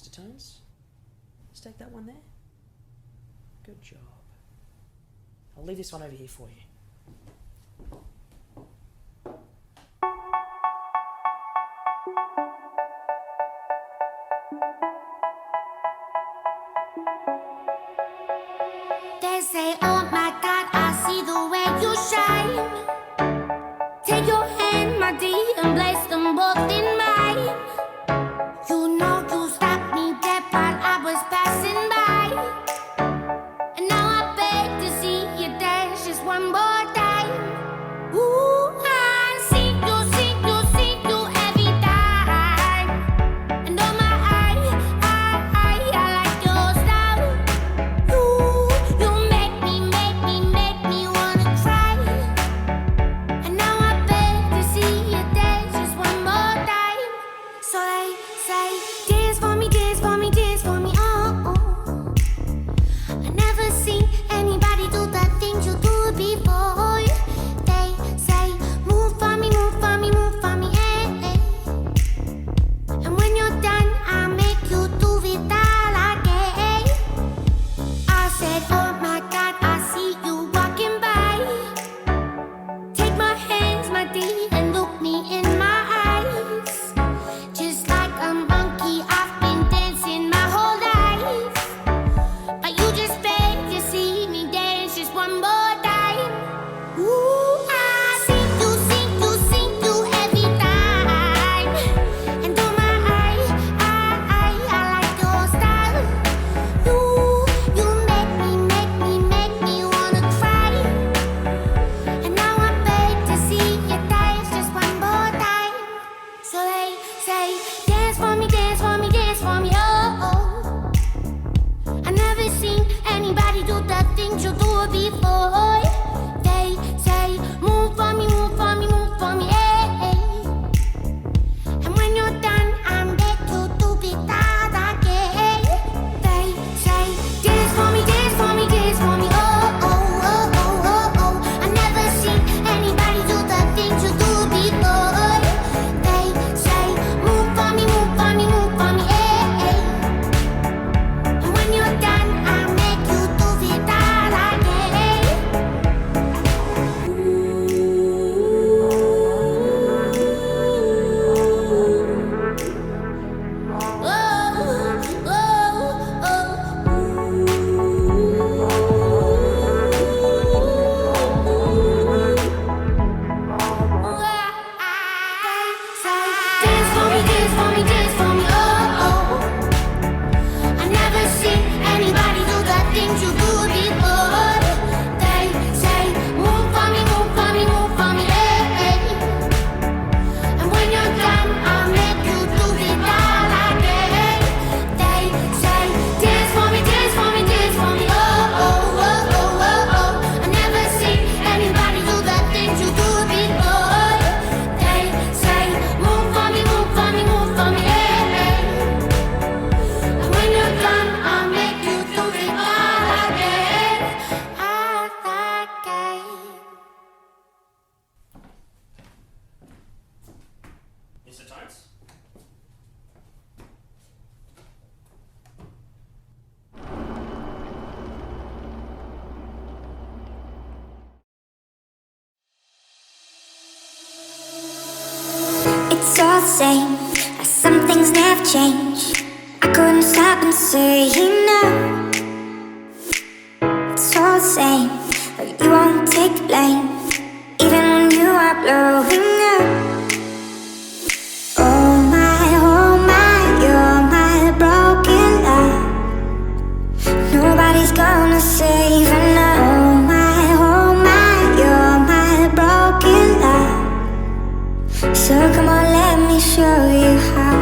Mr. Tones. Stake that one there. Good job. I'll leave this one over here for you. They say, oh my God, I see the way you shine. Take your hand, my dear, and place them both in mine. You know you stopped me dead while I was passing by. And now I beg to see you dance just one more time. Ooh, I see you every time. And oh my, I like your style. You make me wanna cry. And now I beg to see you dance just one more time. So they say, dance for me, dance for me, dance for me, oh, oh. I never seen anybody do the things you do before. They say, move for me, move for me, move for me, eh, eh. And when you're done, I'll make you do it all again. I said, oh my God, I see you walking by. Take my hands, my dear, and look me in my eyes. Just like a monkey, I've been dancing my whole life. But you just beg to see me dance just one more time. Ooh, I see you every time. And oh my, I like your style. You make me wanna cry. And now I beg to see you dance just one more time. So they say, dance for me, dance for me, dance for me, oh, oh. I never seen anybody do the things you do before. They say, move for me, move for me, move for me, eh, eh. And when you're done, I'm back to do it all again. They say, dance for me, dance for me, dance for me, oh, oh, oh, oh, oh, oh. I never seen anybody do the things you do before. They say, move for me, move for me, move for me, eh, eh. And when you're done, I'll make you do it all again. Dance for me, dance for me, dance for me, oh, oh. I never seen anybody do the things you do before. They say, move for me, move for me, move for me, eh, eh. And when you're done, I'll make you do it all again. They say, dance for me, dance for me, dance for me, oh, oh, oh, oh, oh, oh. I never seen anybody do the things you do before. They say, move for me, move for me, move for me, eh, eh. And when you're done, I'll make you do it all again, all again. Mr. Tones? It's all the same, some things never change. I couldn't stop and say no. It's all the same, but you won't take the blame, even when you are blowing up. Oh my, you're my broken love. Nobody's gonna save her now. Oh my, you're my broken love. So come on, let me show you how.